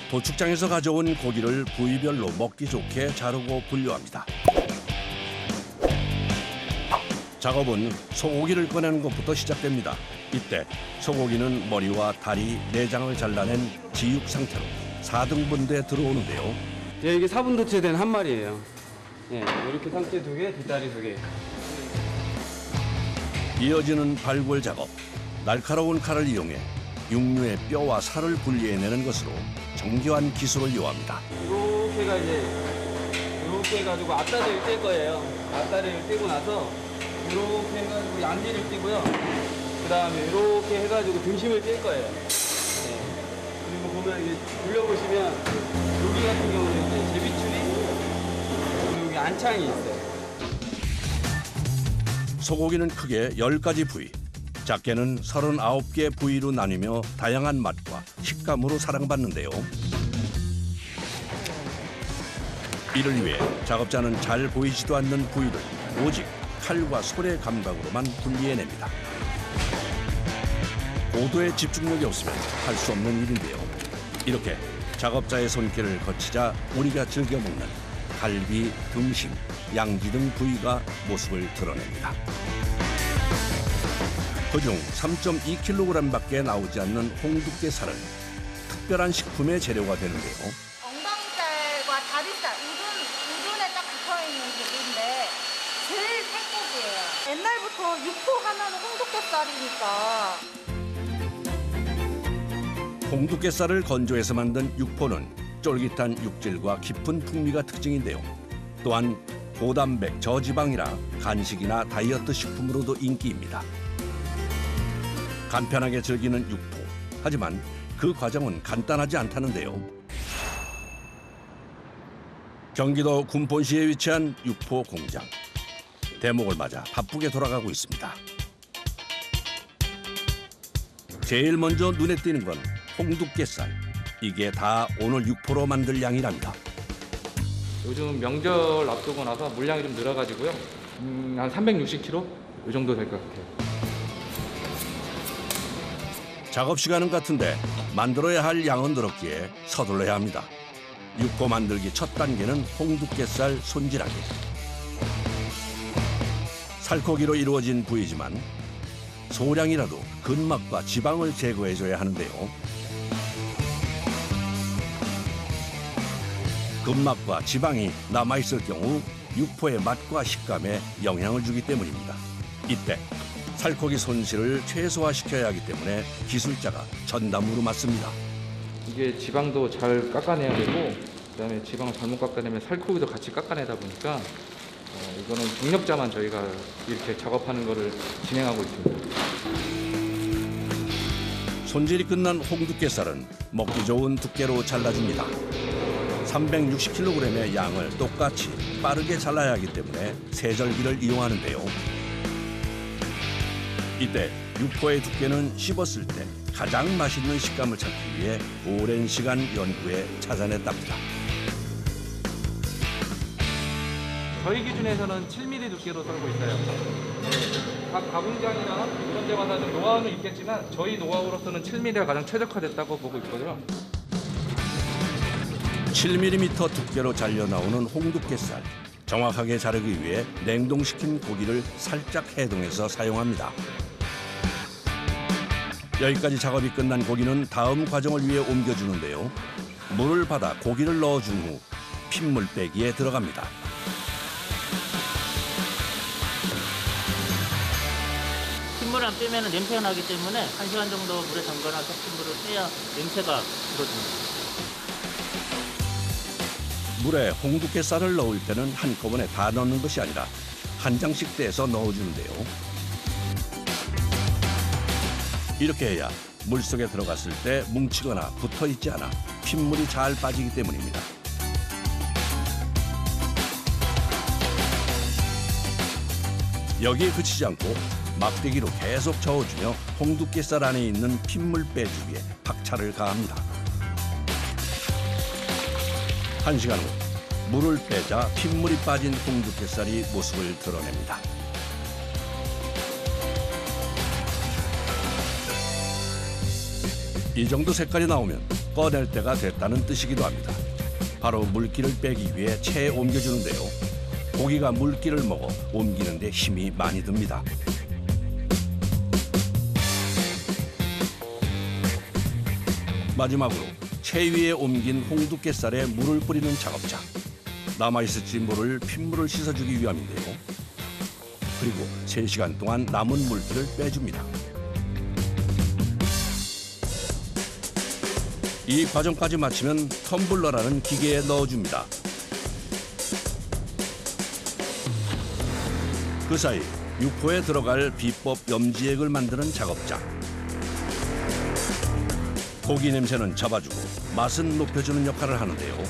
도축장에서 가져온 고기를 부위별로 먹기 좋게 자르고 분류합니다. 작업은 소고기를 꺼내는 것부터 시작됩니다. 이때 소고기는 머리와 다리, 내장을 잘라낸 지육 상태로 4등분돼 들어오는데요. 예, 이게 4분 도체된 한 마리예요. 예, 이렇게 상체 2개, 뒷다리 2개. 이어지는 발굴 작업. 날카로운 칼을 이용해 육류의 뼈와 살을 분리해내는 것으로 정교한 기술을 요합니다. 이렇게 해가지고 앞다리를 뗄 거예요. 앞다리를 떼고 나서 이렇게 해가지고 양지를 떼고요. 그 다음에 이렇게 해가지고 등심을 뗄 거예요. 네. 그리고 보면 이게 돌려보시면 여기 같은 경우는 이제 제비추리 그리고 여기 안창이 있어요. 소고기는 크게 10가지 부위, 작게는 39개 부위로 나뉘며 다양한 맛과 식감으로 사랑받는데요. 이를 위해 작업자는 잘 보이지도 않는 부위를 오직 칼과 손의 감각으로만 분리해냅니다. 고도의 집중력이 없으면 할 수 없는 일인데요. 이렇게 작업자의 손길을 거치자 우리가 즐겨 먹는 갈비, 등심, 양지 등 부위가 모습을 드러냅니다. 그중 3.2kg밖에 나오지 않는 홍두깨살은 특별한 식품의 재료가 되는데요. 엉덩이살과 다리살, 우둔에 딱 붙어있는 부분인데 제일 생고기예요. 옛날부터 육포 하면 홍두깨살이니까. 홍두깨살을 건조해서 만든 육포는 쫄깃한 육질과 깊은 풍미가 특징인데요. 또한 고단백, 저지방이라 간식이나 다이어트 식품으로도 인기입니다. 간편하게 즐기는 육포. 하지만 그 과정은 간단하지 않다는데요. 경기도 군포시에 위치한 육포 공장. 대목을 맞아 바쁘게 돌아가고 있습니다. 제일 먼저 눈에 띄는 건 홍두깨살. 이게 다 오늘 육포로 만들 양이랍니다. 요즘 명절 앞두고 나서 물량이 좀 늘어가지고요. 한 360kg? 이 정도 될 것 같아요. 작업 시간은 같은데 만들어야 할 양은 늘었기에 서둘러야 합니다. 육포 만들기 첫 단계는 홍두깨살 손질하기. 살코기로 이루어진 부위지만 소량이라도 근막과 지방을 제거해줘야 하는데요. 근막과 지방이 남아있을 경우 육포의 맛과 식감에 영향을 주기 때문입니다. 이때 살코기 손실을 최소화시켜야 하기 때문에 기술자가 전담으로 맡습니다. 이게 지방도 잘 깎아내야 되고 그다음에 지방을 잘못 깎아내면 살코기도 같이 깎아내다 보니까 이거는 경력자만 저희가 이렇게 작업하는 거를 진행하고 있습니다. 손질이 끝난 홍두깨살은 먹기 좋은 두께로 잘라줍니다. 360kg의 양을 똑같이 빠르게 잘라야 하기 때문에 세절기를 이용하는데요. 이때 육포의 두께는 씹었을 때 가장 맛있는 식감을 찾기 위해 오랜 시간 연구에 찾아냈답니다. 저희 기준에서는 7mm 두께로 썰고 있어요. 각 가공장이나 이런 데마다 좀 노하우는 있겠지만 저희 노하우로서는 7mm가 가장 최적화됐다고 보고 있거든요. 7mm 두께로 잘려 나오는 홍두깨살. 정확하게 자르기 위해 냉동시킨 고기를 살짝 해동해서 사용합니다. 여기까지 작업이 끝난 고기는 다음 과정을 위해 옮겨주는데요. 물을 받아 고기를 넣어준 후 핏물 빼기에 들어갑니다. 핏물 안 빼면 냄새가 나기 때문에 1시간 정도 물에 담가놔서 핏물을 빼야 냄새가 줄어듭니다. 물에 홍두깨살을 넣을 때는 한꺼번에 다 넣는 것이 아니라 한 장씩 떼서 넣어주는데요. 이렇게 해야 물속에 들어갔을 때 뭉치거나 붙어있지 않아 핏물이 잘 빠지기 때문입니다. 여기에 그치지 않고 막대기로 계속 저어주며 홍두깨살 안에 있는 핏물 빼주기에 박차를 가합니다. 1시간 후 물을 빼자 핏물이 빠진 홍두깨살이 모습을 드러냅니다. 이 정도 색깔이 나오면 꺼낼 때가 됐다는 뜻이기도 합니다. 바로 물기를 빼기 위해 체에 옮겨주는데요. 고기가 물기를 먹어 옮기는 데 힘이 많이 듭니다. 마지막으로 채 위에 옮긴 홍두깨살에 물을 뿌리는 작업자. 남아있을지 모를 핏물을 씻어주기 위함인데요. 그리고 3시간 동안 남은 물기를 빼줍니다. 이 과정까지 마치면 텀블러라는 기계에 넣어줍니다. 그 사이 육포에 들어갈 비법 염지액을 만드는 작업자. 고기 냄새는 잡아주고 맛은 높여주는 역할을 하는데요.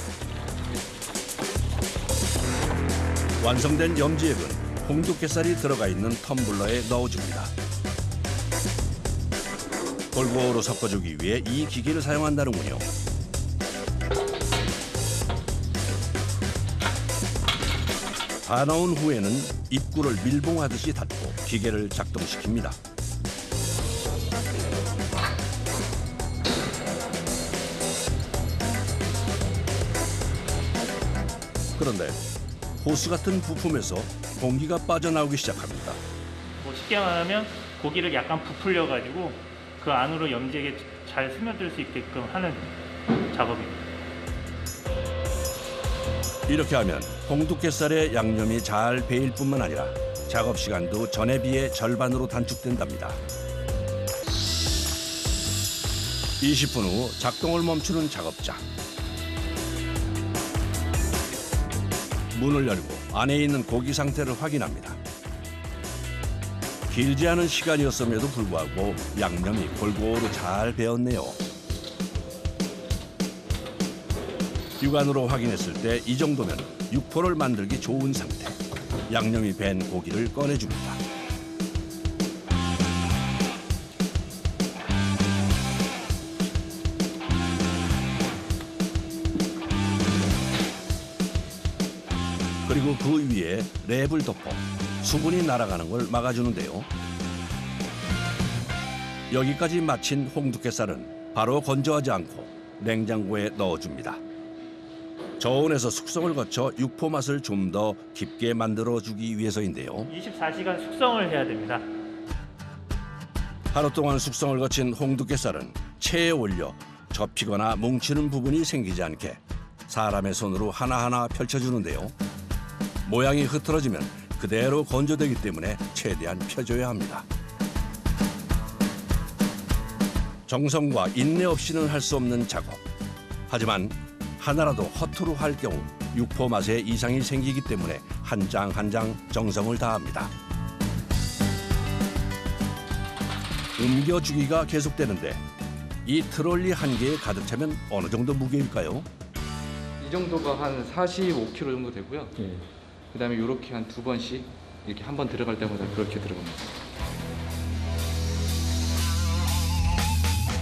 완성된 염지액은 홍두깨살이 들어가 있는 텀블러에 넣어줍니다. 골고루 섞어주기 위해 이 기계를 사용한다는군요. 다 넣은 후에는 입구를 밀봉하듯이 닫고 기계를 작동시킵니다. 그런데 호스 같은 부품에서 공기가 빠져나오기 시작합니다. 뭐 쉽게 말하면 고기를 약간 부풀려가지고 그 안으로 염지액에 잘 스며들 수 있게끔 하는 작업입니다. 이렇게 하면 홍두깨살의 양념이 잘 배일 뿐만 아니라 작업 시간도 전에 비해 절반으로 단축된답니다. 20분 후 작동을 멈추는 작업자. 문을 열고 안에 있는 고기 상태를 확인합니다. 길지 않은 시간이었음에도 불구하고 양념이 골고루 잘 배었네요. 육안으로 확인했을 때 이 정도면 육포를 만들기 좋은 상태. 양념이 밴 고기를 꺼내줍니다. 그리고 그 위에 랩을 덮어 수분이 날아가는 걸 막아주는데요. 여기까지 마친 홍두깨살은 바로 건조하지 않고 냉장고에 넣어줍니다. 저온에서 숙성을 거쳐 육포 맛을 좀 더 깊게 만들어주기 위해서인데요. 24시간 숙성을 해야 됩니다. 하루 동안 숙성을 거친 홍두깨살은 체에 올려 접히거나 뭉치는 부분이 생기지 않게 사람의 손으로 하나하나 펼쳐주는데요. 모양이 흐트러지면 그대로 건조되기 때문에 최대한 펴줘야 합니다. 정성과 인내 없이는 할 수 없는 작업. 하지만 하나라도 허투루 할 경우 육포 맛에 이상이 생기기 때문에 한 장 한 장 정성을 다합니다. 옮겨주기가 계속되는데 이 트롤리 한 개에 가득 차면 어느 정도 무게일까요? 이 정도가 한 45kg 정도 되고요. 그다음에 이렇게 한 2번씩 이렇게 한 번 들어갈 때마다 그렇게 들어갑니다.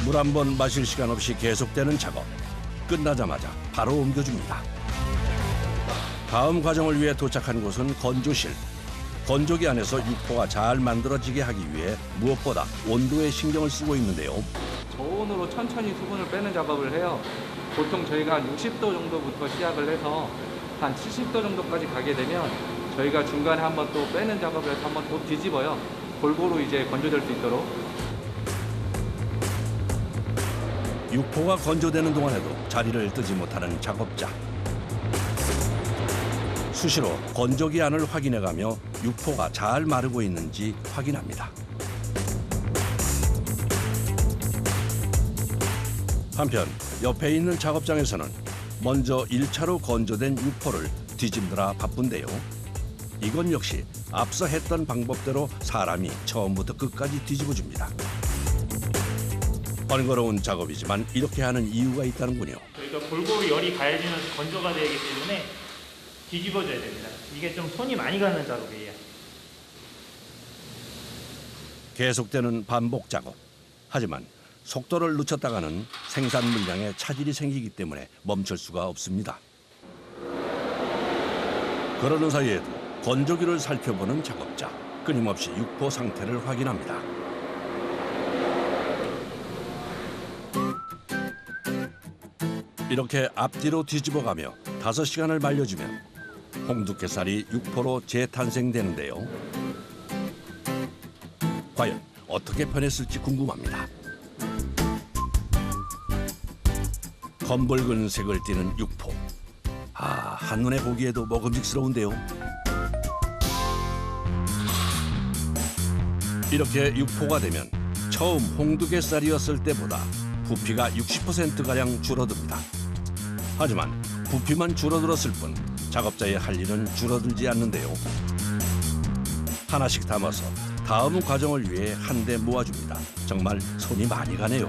물 한 번 마실 시간 없이 계속되는 작업. 끝나자마자 바로 옮겨줍니다. 다음 과정을 위해 도착한 곳은 건조실. 건조기 안에서 육포가 잘 만들어지게 하기 위해 무엇보다 온도에 신경을 쓰고 있는데요. 저온으로 천천히 수분을 빼는 작업을 해요. 보통 저희가 한 60도 정도부터 시작을 해서 한 70도 정도까지 가게 되면 저희가 중간에 한번 또 빼는 작업을 해서 한번 또 뒤집어요. 골고루 이제 건조될 수 있도록. 육포가 건조되는 동안에도 자리를 뜨지 못하는 작업자. 수시로 건조기 안을 확인해가며 육포가 잘 마르고 있는지 확인합니다. 한편 옆에 있는 작업장에서는 먼저 1차로 건조된 육포를 뒤집느라 바쁜데요. 이건 역시 앞서 했던 방법대로 사람이 처음부터 끝까지 뒤집어줍니다. 번거로운 작업이지만 이렇게 하는 이유가 있다는군요. 저희가 골고루 열이 가해지면서 건조가 되기 때문에 뒤집어줘야 됩니다. 이게 좀 손이 많이 가는 작업이에요. 계속되는 반복 작업. 하지만 속도를 늦췄다가는 생산 물량에 차질이 생기기 때문에 멈출 수가 없습니다. 그러는 사이에도 건조기를 살펴보는 작업자. 끊임없이 육포 상태를 확인합니다. 이렇게 앞뒤로 뒤집어가며 5시간을 말려주면 홍두깨살이 육포로 재탄생되는데요. 과연 어떻게 변했을지 궁금합니다. 검붉은 색을 띠는 육포. 아, 한눈에 보기에도 먹음직스러운데요. 이렇게 육포가 되면 처음 홍두깨살이었을 때보다 부피가 60%가량 줄어듭니다. 하지만 부피만 줄어들었을 뿐 작업자의 할 일은 줄어들지 않는데요. 하나씩 담아서 다음 과정을 위해 한데 모아줍니다. 정말 손이 많이 가네요.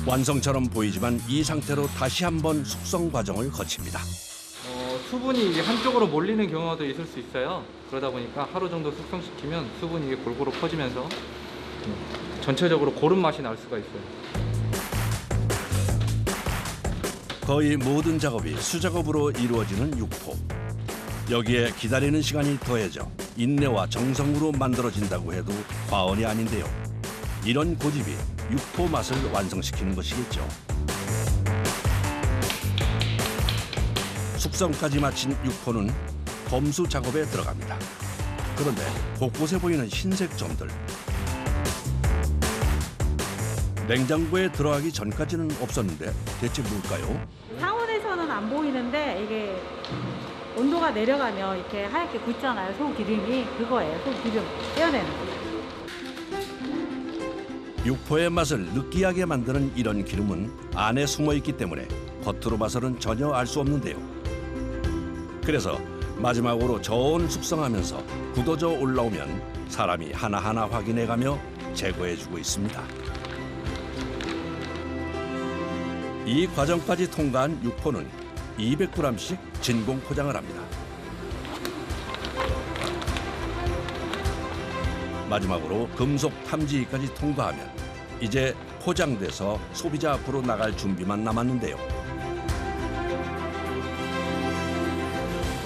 완성처럼 보이지만 이 상태로 다시 한번 숙성 과정을 거칩니다. 수분이 이게 한쪽으로 몰리는 경우도 있을 수 있어요. 그러다 보니까 하루 정도 숙성시키면 수분이 이게 골고루 퍼지면서 전체적으로 고른 맛이 날 수가 있어요. 거의 모든 작업이 수작업으로 이루어지는 육포. 여기에 기다리는 시간이 더해져 인내와 정성으로 만들어진다고 해도 과언이 아닌데요. 이런 고집이 육포 맛을 완성시키는 것이겠죠. 숙성까지 마친 육포는 검수 작업에 들어갑니다. 그런데 곳곳에 보이는 흰색 점들. 냉장고에 들어가기 전까지는 없었는데 대체 뭘까요? 상온에서는 안 보이는데 이게 온도가 내려가면 이렇게 하얗게 굳잖아요. 소기름이 그거예요. 소기름 떼어내는 거. 육포의 맛을 느끼하게 만드는 이런 기름은 안에 숨어 있기 때문에 겉으로 봐서는 전혀 알 수 없는데요. 그래서 마지막으로 저온 숙성하면서 굳어져 올라오면 사람이 하나하나 확인해가며 제거해주고 있습니다. 이 과정까지 통과한 육포는 200g씩 진공 포장을 합니다. 마지막으로 금속 탐지기까지 통과하면 이제 포장돼서 소비자 앞으로 나갈 준비만 남았는데요.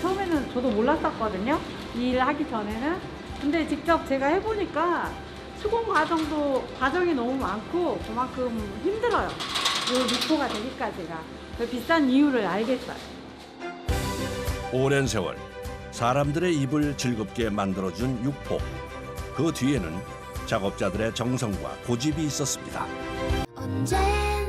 처음에는 저도 몰랐었거든요. 이 일을 하기 전에는. 근데 직접 제가 해보니까 수공 과정이 너무 많고 그만큼 힘들어요. 이 육포가 되기까지가. 그 비싼 이유를 알겠어요. 오랜 세월 사람들의 입을 즐겁게 만들어준 육포. 그 뒤에는 작업자들의 정성과 고집이 있었습니다. 언제나